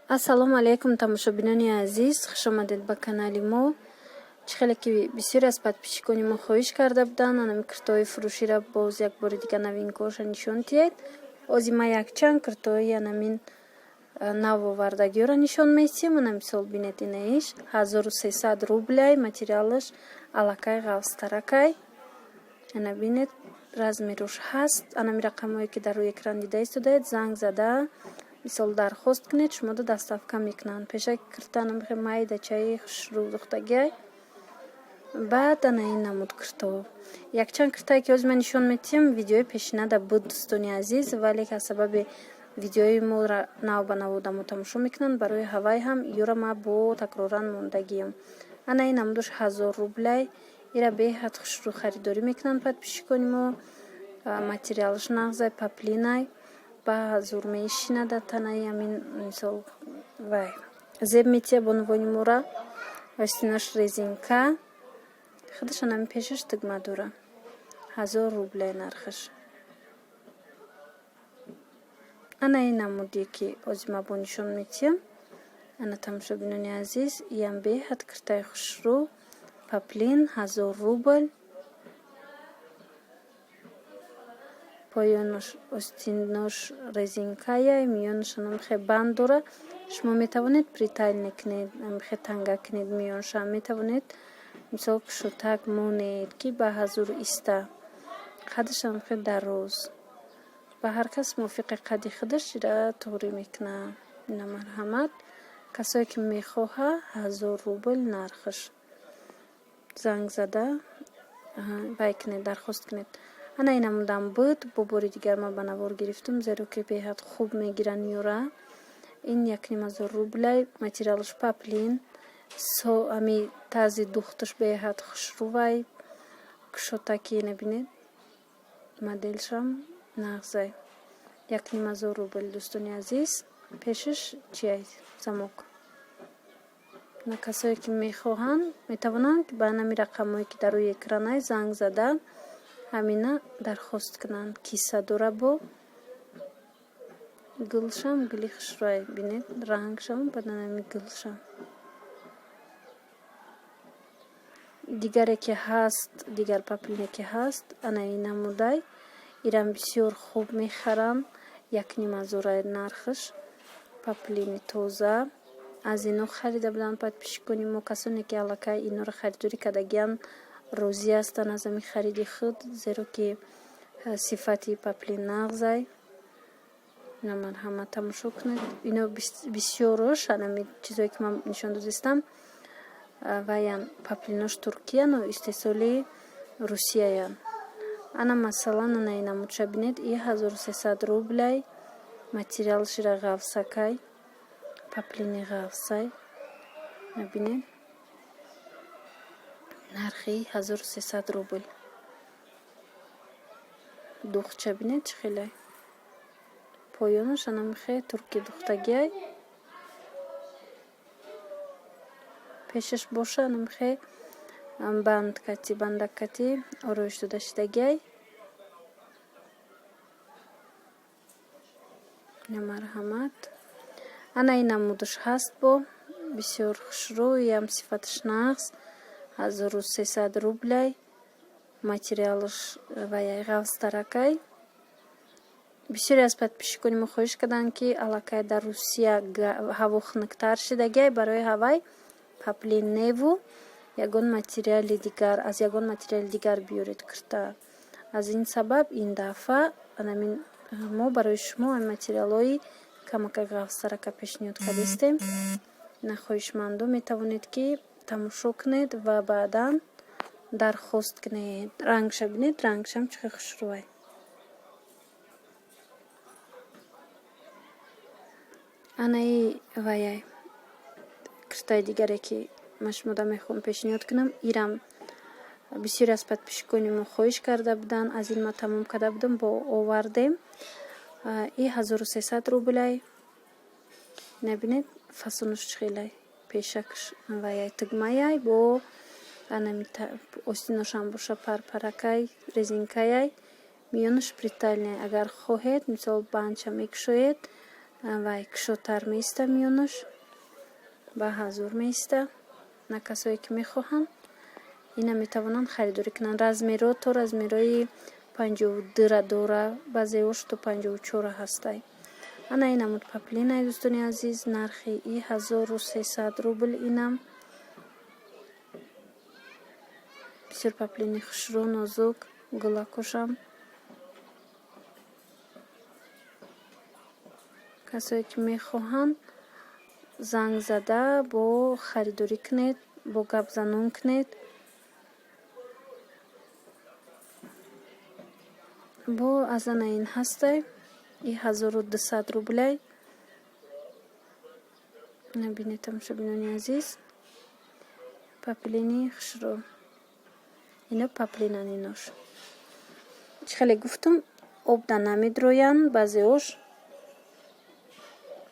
Ассалому алейкум, тамошобинони азиз, хуш омадед ба канали мо. Чӣ хеле ки бисёре аз подписчикони мо хоҳиш карда буданд анами куртои фурӯширо боз як бори дигар новинкаҳоша нишон диҳед. Ҳозир ма якчанд куртои анамин навовардагиёро нишон месиҳам. Ана мисол бинед инаиш 1300 рубляй, материалаш алакай ғавстаракай. Ана бинед размерош ҳаст. Анами рақамҳое ки дар рӯи экран дида истодаед, занг зада мисол дархост кунед, шумода доставка мекунанд. Пешак куртана мехе майдачаи хушрӯ духтагиай. Баъд ана ин намуд курто. Якчанд куртае ки ҳозир ман нишон метиҳам, видеои пешинада буд дӯстони азиз, вале аз сабаби видеои моро нав ба нав одамо тамошо мекунанд, барои ҳавай ҳам ёра ма бо такроран мондагиям. Ана ин намудаш 1000 рубляй. Ира беҳад хушрӯ харидорӣ мекунанд подписчикони мо. Материалаш нағзай паплинай. Ба зур мешинада танаи амин мисол вай зеб метия бо нувони мора вастинаш резинка худаш анами пешаш тугма дора 1000 рублей нархаш. Ана ин намуди ки ҳозир ма бо нишон метиям. Ана тамошобинони азиз, иям беҳад куртаи хушрӯ паплин 1000 рубл. поёнаш остинош резинкая, миёнаш намхе банд дора. Шумо метавонед притайл кунед, намхе танга кунед, миёнаша метавонед мисол кушотак монед ки ба ҳазур иста. Қадаш намхе дароз. Ба ҳар кас мувофиқи қади худаш ира тоғрӣ мекунад. Ина марҳамат. Касое ки мехоҳа 1000 рубл нархаш. Занг зада вай кунед, дархост кунед. Ана ин намудам буд, бо бори дигар ма ба навор гирифтам, зеро ки беҳад хуб мегиранд ёра. Ин 1500 рубляй, материалаш паплин, ами тарзи духташ беҳад хушрӯвай, кушотаки набинед, моделшам нағзай 1500 рубл. Дӯстони азиз, пешаш чиай замок. На касое ки мехоҳанд метавонанд ба анами рақамҳое ки дар рӯи экранай занг зада ҳамина дархост кунанд. Киса дора бо гулшам, гули хушрӯй бинед, рангшам баданами гулшам. Дигаре ки ҳаст, дигар паплине ки ҳаст, ана ин намудай ирам бисёр хуб мехарам. 1500 нархаш. Паплини тоза. Аз ино харида буданд подписчикони мо. Касоне ки аллакай иноро харидорӣ кардагианд розӣ ҳастанд аз ами хариди худ, зеро ки сифати паплин нағзай. Ина марҳамат тамошо кунед. Ино бисёрош анами чизое ки ман нишон додистам ваян паплинош туркиян ва истеҳсоли русияян. Ана масалан ана ин намудша бинед и 1300 рубляй. Материалшира ғавсакай, паплини ғавсай. Набинед нархи 1300 рубл. Духча бинед чӣ хеле. Поёнаш анамхе турки духтагиай. Пешаш боша анамхе бандкати, бандакати ороиш дода шидагиай. ина марҳамат. Ана ин намудаш ҳаст бо бисёр хушрӯ, ям сифаташ нағз 1300 рубляй. Материалаш ваяй ғавстаракай. Бисёре аз подписчикони мо хоҳиш карданд ки аллакай дар Русия ҳаво хунуктар шидагиай, барои ҳавай паплин неву ягон материали дигар, аз ягон материали дигар биёред курта. Аз ин сабаб ин дафъа анамин мо барои шумо ин материалҳои камака ғавстарака пешниҳод кардистем. ина хоҳишмандо метавонед ки тамошо кунед ва баъдан дархост кунед. Рангша бинед, рангшам чӣ хел хушрӯвай. анаи ваяй куртаи дигаре ки ман шумода мехоҳам пешниҳод кунам, ирам бисёре аз подписчикони мо хоҳиш карда буданд, аз ин ма тамом карда будам, бо овардем. И 1300 рубляй. набинед фасонаш чӣ хелай. Пешакш ваяй тугмаяй бо анами остиношам боша парпаракай, резинкаяй. миёнаш притайлне. Агар хоҳед мисол банча мекушоед вай кушотар меиста миёнаш ба 1000 меиста. на касое ки мехоҳанд ина метавонанд харидорӣ кунанд. размеро то размерои 52 дора, баъзеош то 54 ҳастай. ана инамуд паплинаи дӯстони азиз, нархи и 1300 рубл. инам бисёр паплини хушрӯ, нозук, гулакушам. касое ки мехоҳанд занг зада бо харидорӣ кунед, бо гап занон кунед. бо азанаин ҳастай и 1200 рублай. набинед тамошобинони азиз, паплини хушрӯ. ино паплинан инош. чӣ хеле гуфтам обда намедроянд, баъзеош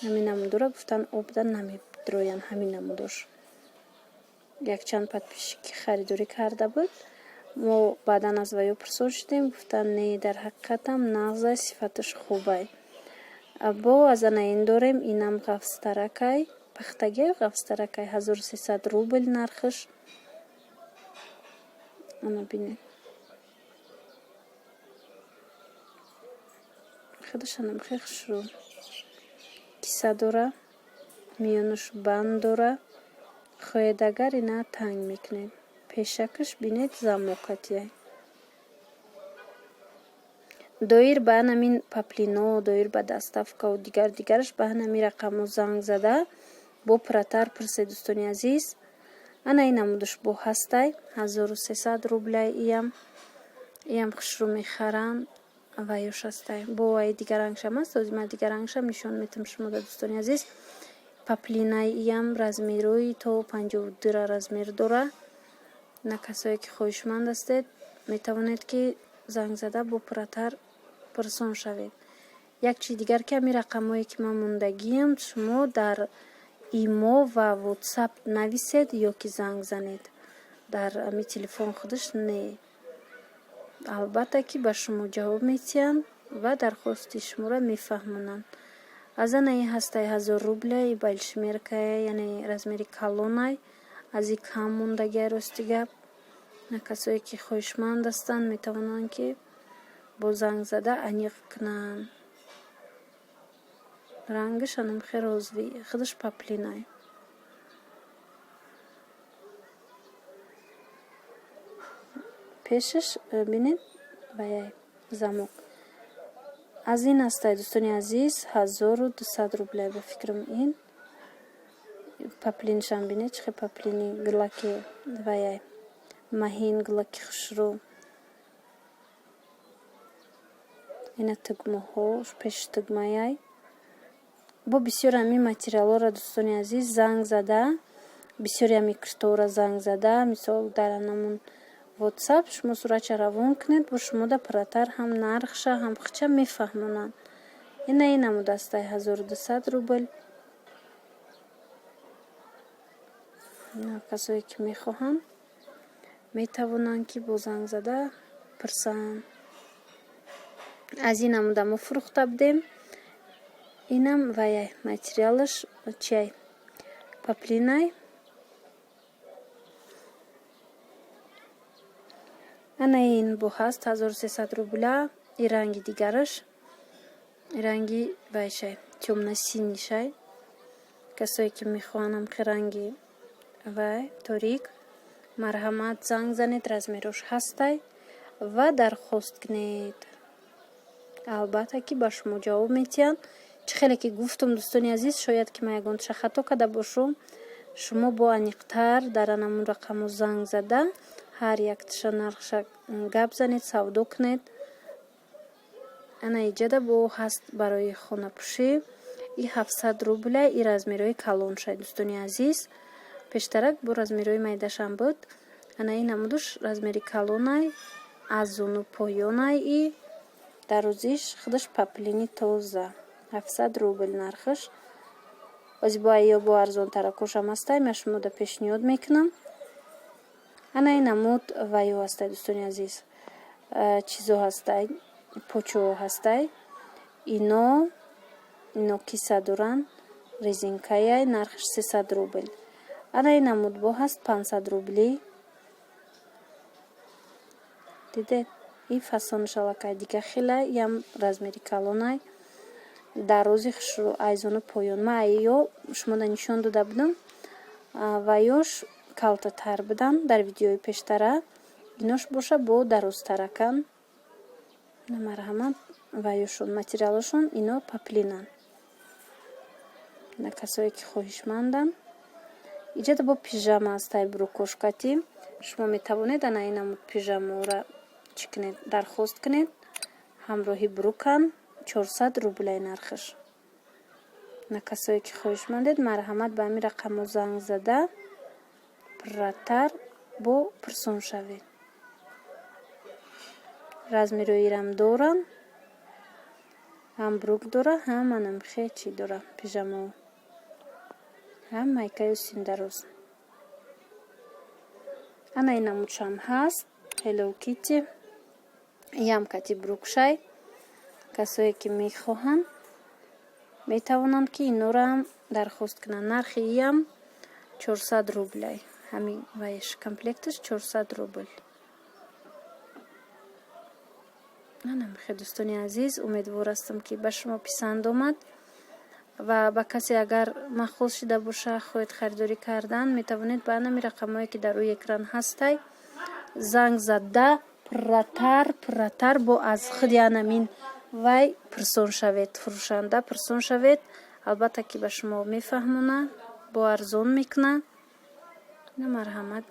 ҳамин намудора гуфтан обда намедроянд. ҳамин намудош якчанд подписчик харидорӣ карда буд. мо баъдан аз ваё пурсол шудем, гуфтан не, дар ҳақиқатам нағзай сифаташ хубай. бо азанаин дорем. инам ғафстаракай, пахтагия ғафстаракай 1300 рубл нархиш. ана бинед, худашанам хеле хушрӯ. киса дора, миёнаш банд дора. хоҳед агар ина танг мекунед. пешакаш бинед замокатия. доир ба ҳамин паплино, доир ба даставкаву дигараш ба ҳамин рақамо занг зада бо пратар пурсед дӯстони азиз. ана ин намудаш бо ҳастай 1300 рублай. иям хушрӯ мехаранд ва ёш ҳастай. бо ай дигарангшам аст. озима дигарангшам нишон метам шумо да дӯстони азиз. паплинай иям размерои то 52 размер дора. на касое ки хоҳишманд ҳастед метавонед ки занг зада бо пратар пурсон шавед. як чиз дигар ки ҳамин рақамое ки ман мондагиям шумо дар имо ва ватсап нависед ё ки занг занед. дар ҳамин телефон худаш не. албатта ки ба шумо ҷавоб метиҳанд ва дархости шуморо мефаҳмонанд. азанаи ҳастай 1000 рублай байлшмеркая, яъне размери калонай. ази кам мондагия рости гап. на касое ки хоҳишманд ҳастанд метавонанд ки бо занг зада аниқ кунанд. рангаш анам хеле розви, худаш паплинай. пешаш бинед ваяй замок. аз ин ҳастай дӯстони азиз 1200 рублай. ба фикрам ин паплиншам бинед чӣ хеле паплини гулаки ваяй маҳин, гулаки хушрӯ. ина тугмаҳо, пеши тугмаяй. бо бисёр ҳамин материалора дӯстони азиз занг зада, бисёри ҳамин куртора занг зада, мисол дар анамун ватсап шумо суратша равон кунед, бо шумо да пратар ҳам нархша ҳам хуча мефаҳмонанд. ина ин намуд астаи 1200 рубл. касое ки мехоҳанд метавонанд ки бо занг зада пурсанд. аз ин намуда мо фурӯхта будем. инам ваяй материалаш чай паплинай. ана ин бо ҳаст 1300 рубля. и ранги дигараш, ранги вайшай тёмно-синишай. касое ки мехоҳанд ки ранги вай торик, марҳамат занг занед, размерош ҳастай ва дархост кунед. албатта ки ба шумо ҷавоб метиҳанд. чӣ хеле ки гуфтам дӯстони азиз, шояд ки ман ягонча хато карда бошам. шумо бо аниқтар дар анамун рақаму занг зада ҳар яктиша нархша гап занед, савдо кунед. ана иҷада бо ҳаст барои хонапӯшӣ и 700 рубля. и размерои калоншай дӯстони азиз. пештарак бо размерои майдашам буд. ана ин намудаш размери калонай, азуну поёнай. и дарозиш худаш паплини тоза 700 рубл нархаш. ози бо ё бо арзонтаракошам ҳастай, ман шумода пешниҳод мекунам. ана ин намуд ваё ҳастай дӯстони азиз. чизо ҳастай, почо ҳастай. ино ино киса доранд, резинкаяй, нархш 300 рубл. Ана ина мудбо ҳаст 500 рубли. Дидед? И фасон шалакай дига хела ям размери калонай. Дарози хшру айзону поён. Ма айё шумода нишон дода будам. Ва ёш калтатар будам дар видеои пештара. Инош боша бо дарозтаракан. Марҳамат ва ёшон материалошон ино паплинан. На касое ки хоҳишманданд. Иҷада бо пижама астай брукошкати. Шумо метавонед ана ин намуд пижамаро чӣ кунед, дархост кунед. Ҳамроҳи брукан 400 рублай нархаш. На касое ки хоҳишмандед марҳамат ба ҳамин рақамо занг зада пурраттар бо пурсон шавед. Размеро ирам дорам. Ҳам брук дора, ҳам анам хечи дора пижамао. Ҳам майкаю синдароз. Ана ин намудшам ҳаст. Hello Kitty. Ям кати брукшай. Касое ки мехоҳанд метавонанд ки инора ҳам дархост кунанд. Нархи ям 400 рублай. Ҳамин вайш комплекташ 400 рубл. Анам хе дӯстони азиз, умедвор ҳастам ки ба шумо писанд омад ва ба касе агар махсус шуда боша хоҳед харидорӣ кардан метавонед ба ҳамин рақамое ки дар рӯи экран ҳастай занг зада пурратар бо аз худи анамин вай пурсон шавед, фурӯшанда пурсон шавед. Албатта ки ба шумо мефаҳмона, бо арзон мекуна. На марҳамат.